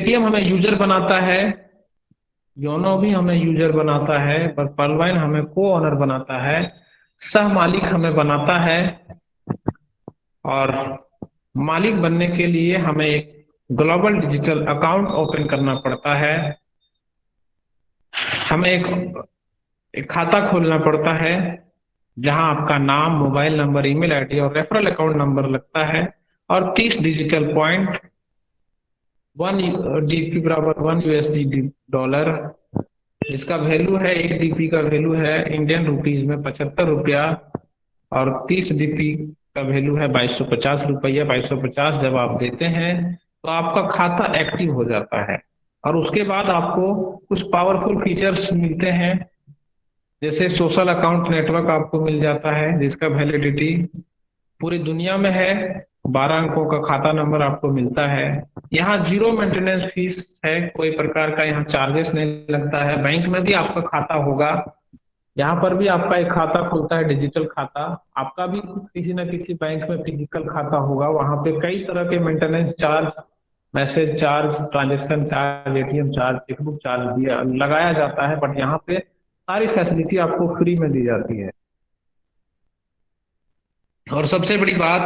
Paytm हमें user बनाता है, योनो भी हमें यूजर बनाता है, पर पर्लवाइन हमें को ओनर बनाता है, सह मालिक हमें बनाता है। और मालिक बनने के लिए हमें एक ग्लोबल डिजिटल अकाउंट ओपन करना पड़ता है, हमें एक खाता खोलना पड़ता है जहां आपका नाम, मोबाइल नंबर, ईमेल आईडी और रेफरल अकाउंट नंबर लगता है। और 30 डिजिटल पॉइंट, 1 डीपी बराबर 1 USD डॉलर, जिसका वैल्यू है, 1 डीपी का वैल्यू है इंडियन रुपीज में 75 रुपया। और 30 डीपी का वैल्यू है 2250 रुपया। 2250 जब आप देते हैं तो आपका खाता एक्टिव हो जाता है। और उसके बाद आपको कुछ पावरफुल फीचर्स मिलते हैं, जैसे सोशल अकाउंट नेटवर्क आपको मिल जाता है जिसका वैलिडिटी पूरी दुनिया में है। 12 अंकों का खाता नंबर आपको मिलता है। यहाँ जीरो मेंटेनेंस फीस है, कोई प्रकार का यहाँ चार्जेस नहीं लगता है। बैंक में भी आपका खाता होगा, यहाँ पर भी आपका एक खाता खुलता है, डिजिटल खाता। आपका भी किसी न किसी बैंक में फिजिकल खाता होगा, वहां पे कई तरह के maintenance charge, message charge, transaction charge, ATM charge, chequebook charge दिया लगाया जाता है, बट यहाँ पे सारी फैसिलिटी आपको फ्री में दी जाती है। और सबसे बड़ी बात,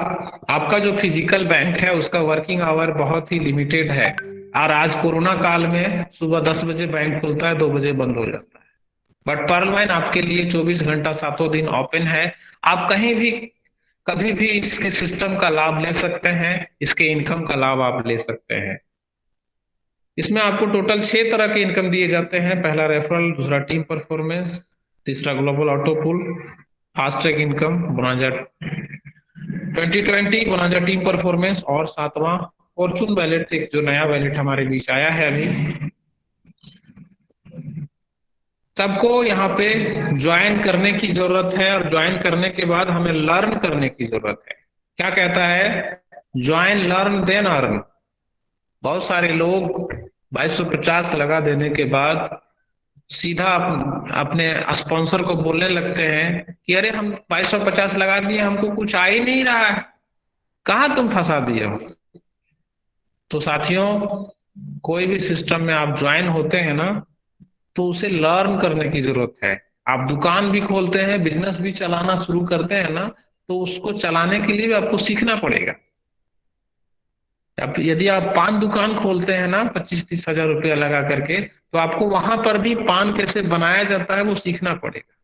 आपका जो फिजिकल बैंक है उसका वर्किंग आवर बहुत ही लिमिटेड है। और आज कोरोना काल में सुबह 10 बजे बैंक खुलता है, 2 बजे बंद हो जाता है। बट पर्लवाइन आपके लिए 24 घंटा सातों दिन ओपन है। आप कहीं भी कभी भी इसके सिस्टम का लाभ ले सकते हैं, इसके इनकम का लाभ आप ले सकते हैं। इसमें आपको टोटल 6 तरह के इनकम दिए जाते हैं। पहला रेफरल, दूसरा टीम परफॉर्मेंस, तीसरा global auto pool, fast track income, bonanza 2020, bonanza team performance, और सातवां फॉर्चून वैलेट, एक जो नया वैलेट हमारे बीच आया है अभी। सबको यहाँ पे ज्वाइन करने की जरूरत है, और ज्वाइन करने के बाद हमें लर्न करने की जरूरत है। क्या कहता है? Join, learn, then earn. बहुत सारे लोग 2250 लगा देने के बाद सीधा अपने स्पॉन्सर को बोलने लगते हैं कि अरे हम 2250 लगा दिए, हमको कुछ आ ही नहीं रहा है, कहाँ तुम फंसा दिए हो। तो साथियों, कोई भी सिस्टम में आप ज्वाइन होते हैं ना, तो उसे लर्न करने की जरूरत है। आप दुकान भी खोलते हैं, बिजनेस भी चलाना शुरू करते हैं ना, तो उसको चलाने के लिए भी आपको सीखना पड़ेगा। अब यदि आप पान दुकान खोलते हैं ना 25-30 हजार रुपया लगा करके, तो आपको वहां पर भी पान कैसे बनाया जाता है वो सीखना पड़ेगा।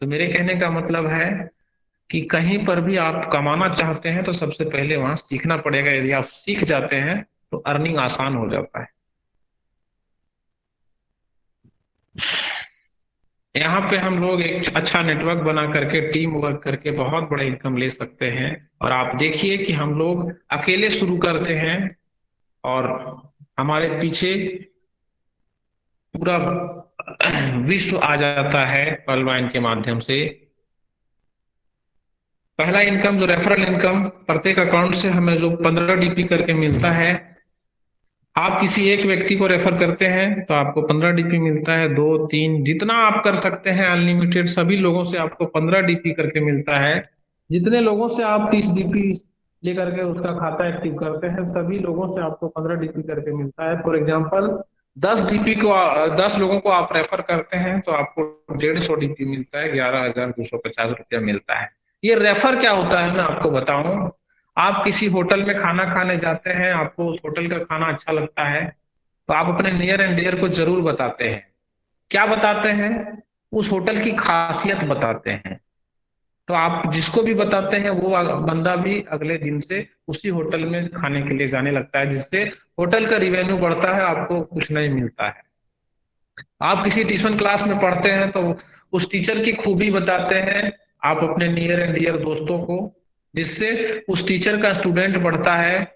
तो मेरे कहने का मतलब है कि कहीं पर भी आप कमाना चाहते हैं तो सबसे पहले वहां सीखना पड़ेगा। यदि आप सीख जाते हैं तो अर्निंग आसान हो जाता है। यहाँ पे हम लोग एक अच्छा नेटवर्क बना करके, टीम वर्क करके बहुत बड़ा इनकम ले सकते हैं। और आप देखिए कि हम लोग अकेले शुरू करते हैं और हमारे पीछे पूरा विश्व आ जाता है पर्लवाइन के माध्यम से। पहला इनकम जो रेफरल इनकम, प्रत्येक अकाउंट से हमें जो 15 डीपी करके मिलता है। आप किसी एक व्यक्ति को रेफर करते हैं तो आपको 15 डीपी मिलता है, 2, 3, जितना आप कर सकते हैं, अनलिमिटेड। सभी लोगों से आपको 15 डीपी करके मिलता है। जितने लोगों से आप 30 डीपी लेकर के उसका खाता एक्टिव करते हैं, सभी लोगों से आपको 15 डीपी करके मिलता है। फॉर एग्जाम्पल, 10 डीपी को 10 लोगों को आप रेफर करते हैं तो आपको 150 डीपी मिलता है, 11,250 रुपया मिलता है। ये रेफर क्या होता है मैं आपको बताऊं। आप किसी होटल में खाना खाने जाते हैं, आपको उस होटल का खाना अच्छा लगता है, तो आप अपने नियर एंड डियर को जरूर बताते हैं। क्या बताते हैं? उस होटल की खासियत बताते हैं। तो आप जिसको भी बताते हैं वो बंदा भी अगले दिन से उसी होटल में खाने के लिए जाने लगता है, जिससे होटल का रिवेन्यू बढ़ता है, आपको कुछ नहीं मिलता है। आप किसी ट्यूशन क्लास में पढ़ते हैं तो उस टीचर की खूबी बताते हैं आप अपने नियर एंड डियर दोस्तों को, जिससे उस टीचर का स्टूडेंट बढ़ता है,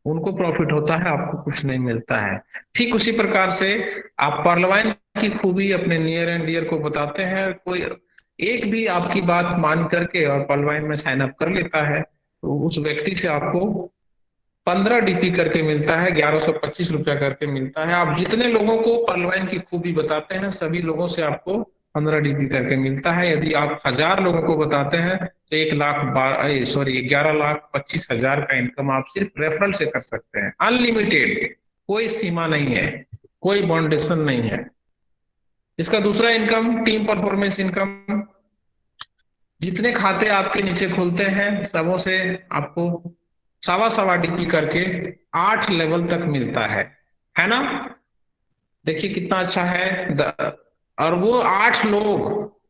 उनको प्रॉफिट होता है, आपको कुछ नहीं मिलता है। ठीक उसी प्रकार से आप पर्लवाइन की खूबी अपने नियर एंड डियर को बताते हैं। कोई एक भी आपकी बात मान करके और पर्लवाइन में साइन अप कर लेता है, तो उस व्यक्ति से आपको 15 डीपी करके मिलता है, 1125 रुपया करके मिलता है। आप जितने लोगों को पर्लवाइन की खूबी बताते हैं, सभी लोगों से आपको 15 डीपी करके मिलता है। यदि आप 1000 लोगों को बताते हैं तो 11,25,000 का इनकम आप सिर्फ रेफरल से कर सकते हैं, अनलिमिटेड। कोई सीमा नहीं है, कोई बाउंडेशन नहीं है। इसका दूसरा इनकम टीम परफॉर्मेंस इनकम, जितने खाते आपके नीचे खुलते हैं सबों से आपको सवा सवा डीपी करके 8 लेवल तक मिलता है ना। देखिए कितना अच्छा है। और वो 8 लोग,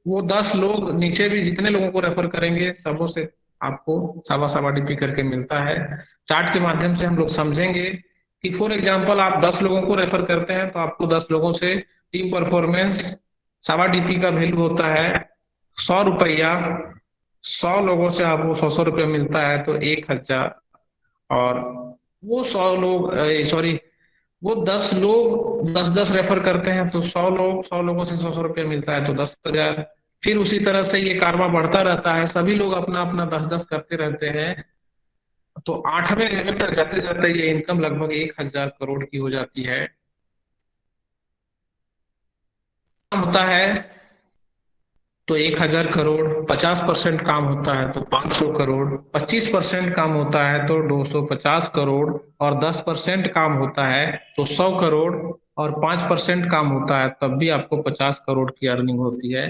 वो 10 लोग नीचे भी जितने लोगों को रेफर करेंगे सबों से आपको सवा सवा डीपी करके मिलता है। चार्ट के माध्यम से हम लोग समझेंगे कि फॉर एग्जांपल आप 10 लोगों को रेफर करते हैं तो आपको 10 लोगों से टीम परफॉर्मेंस सवा डीपी का वैल्यू होता है 100 रुपया। 100 लोगों से आपको 100 100 रुपया मिलता है तो 1 हजार। और वो 100 लोग, सॉरी, वो 10 लोग 10 10 रेफर करते हैं तो 100 लोग, 100 लोगों से 100 100 रुपया मिलता है तो 10 हजार। फिर उसी तरह से ये कारवा बढ़ता रहता है, सभी लोग अपना अपना 10 10 करते रहते हैं। तो 8वें लेवल तक जाते जाते ये इनकम लगभग 1 हजार करोड़ की हो जाती है। होता है तो 1 हजार करोड़, 50% काम होता है तो 500 करोड़, 25% काम होता है तो 250 करोड़, और 10% काम होता है तो 100 करोड़, और 5% काम होता है तब भी आपको 50 करोड़ की अर्निंग होती है।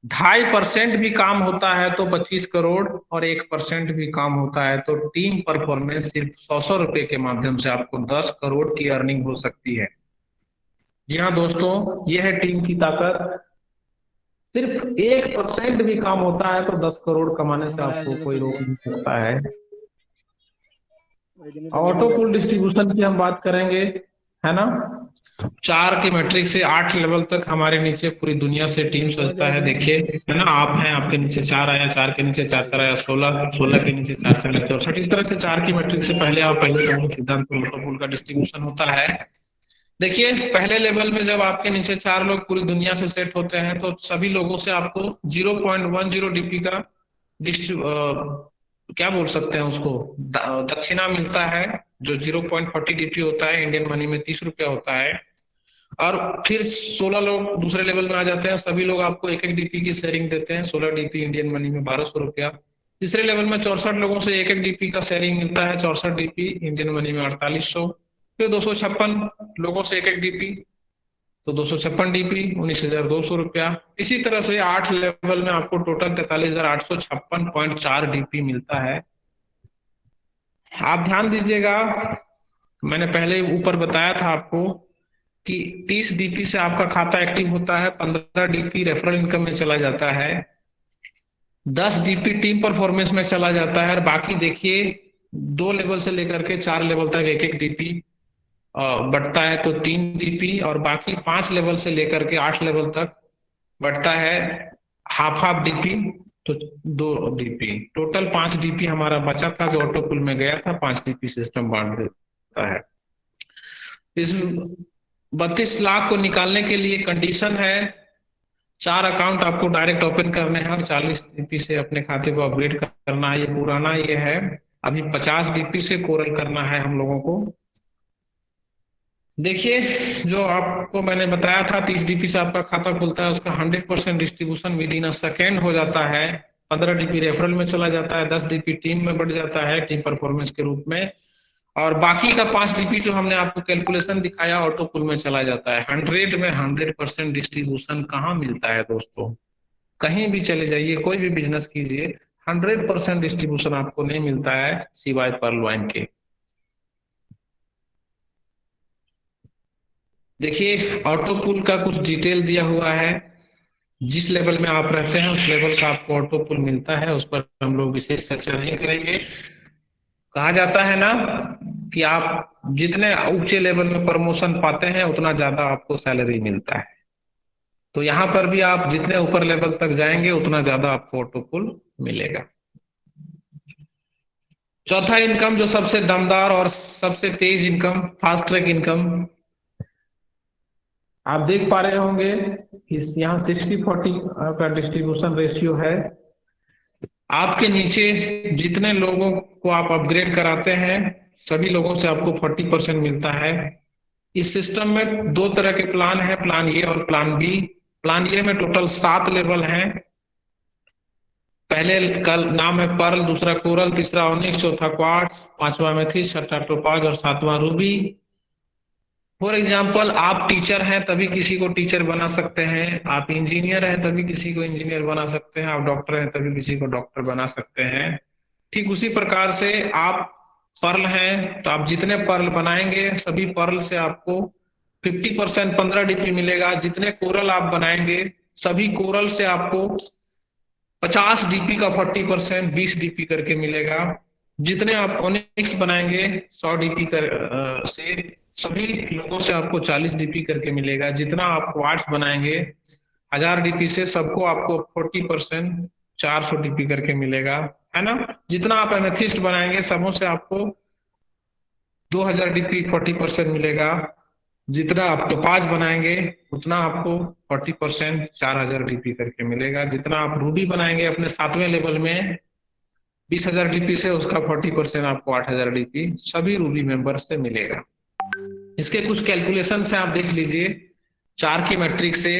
2.5% भी काम होता है तो 25 करोड़, और 1% भी काम होता है तो टीम परफॉर्मेंस सिर्फ 100 100 रुपए के माध्यम से आपको 10 करोड़ की अर्निंग हो सकती है। जी हाँ दोस्तों, ये है टीम की ताकत। सिर्फ 1% भी काम होता है तो 10 करोड़ कमाने से आपको कोई रोक नहीं सकता है। ऑटो पूल डिस्ट्रीब्यूशन की हम बात करेंगे, है ना। 4 के मैट्रिक से 8 लेवल तक हमारे नीचे पूरी दुनिया से टीम सजता है। देखिए, है ना, आप हैं, आपके नीचे 4 आया, 4 के नीचे 4 4 आया, 16, 16 के नीचे 4 4 आया, 64। इस तरह से 4 की मैट्रिक से पहले आप पहले सिद्धांत में ऑटो पूल का डिस्ट्रीब्यूशन होता है। देखिए, पहले लेवल में जब आपके नीचे 4 लोग पूरी दुनिया से सेट होते हैं तो सभी लोगों से आपको 0.10 डीपी का क्या बोल सकते हैं उसको, दक्षिणा मिलता है, जो 0.40 डीपी होता है, इंडियन मनी में 30 रुपया होता है। और फिर 16 लोग दूसरे लेवल में आ जाते हैं, सभी लोग आपको 1 1 डीपी की शेयरिंग देते हैं, 16 डीपी इंडियन मनी में 1200 रुपया। तीसरे लेवल में 64 लोगों से 1 1 डीपी का शेयरिंग मिलता है, 64 डीपी इंडियन मनी में 4800। फिर 256 लोगों से 1 1 डीपी, तो 256 डीपी 19,200 रुपया। इसी तरह से 8 लेवल में आपको टोटल 43,856.4 डीपी मिलता है। आप ध्यान दीजिएगा, मैंने पहले ऊपर बताया था आपको कि 30 डीपी से आपका खाता एक्टिव होता है, 15 डीपी रेफरल इनकम में चला जाता है, 10 डीपी टीम परफॉर्मेंस में चला जाता है, और बाकी देखिए 2 लेवल से लेकर के 4 लेवल तक 1 1 डीपी बढ़ता है तो 3 डीपी, और बाकी 5 लेवल से लेकर के 8 लेवल तक बढ़ता है हाफ हाफ डीपी, तो 2 डीपी। टोटल 5 डीपी हमारा बचा था जो ऑटो पुल में गया था, 5 डीपी सिस्टम बांट देता है। इस 32 लाख को निकालने के लिए कंडीशन है, 4 अकाउंट आपको डायरेक्ट ओपन करने हैं और 40 डीपी से अपने खाते को अपग्रेड करना है। ये पुराना ये है, अभी 50 डीपी से कोरल करना है हम लोगों को। देखिए, जो आपको मैंने बताया था 30 डीपी से आपका खाता खुलता है, उसका 100% distribution with in a second हो जाता है। 15 डीपी रेफरल में चला जाता है, 10 डीपी टीम में बढ़ जाता है टीम परफॉर्मेंस के रूप में, और बाकी का 5 डीपी जो हमने आपको कैलकुलेशन दिखाया ऑटो पुल में चला जाता है। 100 में 100% डिस्ट्रीब्यूशन कहाँ मिलता है दोस्तों, कहीं भी चले जाइए, कोई भी बिजनेस कीजिए, 100% डिस्ट्रीब्यूशन आपको नहीं मिलता है सिवाय पर्ल वाइन के। देखिए, ऑटो पुल का कुछ डिटेल दिया हुआ है, जिस लेवल में आप रहते हैं उस लेवल का आपको ऑटो पुल मिलता है, उस पर हम लोग विशेष चर्चा नहीं करेंगे। कहा जाता है ना कि आप जितने ऊंचे लेवल में प्रमोशन पाते हैं उतना ज्यादा आपको सैलरी मिलता है, तो यहाँ पर भी आप जितने ऊपर लेवल तक जाएंगे उतना ज्यादा आपको ऑटो पुल मिलेगा। चौथा इनकम जो सबसे दमदार और सबसे तेज इनकम, फास्ट ट्रैक इनकम, आप देख पा रहे होंगे इस यहाँ 60-40 का डिस्ट्रीब्यूशन रेशियो है। आपके नीचे जितने लोगों को आप अपग्रेड कराते हैं सभी लोगों से आपको 40% मिलता है। इस सिस्टम में 2 तरह के प्लान है, प्लान ए और प्लान बी। प्लान ए में टोटल 7 लेवल हैं। पहले कल नाम है पर्ल, दूसरा कोरल, तीसरा ओनिक्स, चौथा क्वार्ट्ज, पांचवा मेथिस, छठा टोपाज और सातवां रूबी। फॉर एग्जाम्पल आप टीचर हैं तभी किसी को टीचर बना सकते हैं, आप इंजीनियर हैं तभी किसी को इंजीनियर बना सकते हैं, आप डॉक्टर हैं तभी किसी को डॉक्टर बना सकते हैं। ठीक उसी प्रकार से आप पर्ल हैं तो आप जितने पर्ल बनाएंगे सभी पर्ल से आपको 50% 15 डीपी मिलेगा। जितने कोरल आप बनाएंगे सभी कोरल से आपको 50 डीपी का 40% 20 डीपी करके मिलेगा। जितने आप ओनिक्स बनाएंगे 100 डीपी से सभी लोगों से आपको 40 डीपी करके मिलेगा। जितना आप क्वार्ट्स बनाएंगे 1000 डीपी से सबको आपको 40% 400 डीपी करके मिलेगा, है ना। जितना आप एमेथिस्ट बनाएंगे सबों से आपको 2000 डीपी 40% मिलेगा। जितना आप टोपाज बनाएंगे उतना आपको 40% 4000 डीपी करके मिलेगा। जितना आप रूबी बनाएंगे अपने 7वें लेवल में 20,000 डीपी से उसका 40% आपको 8,000 डीपी सभी रूबी मेंबर्स से मिलेगा। इसके कुछ कैलकुलेशन से आप देख लीजिए, 4 की मैट्रिक से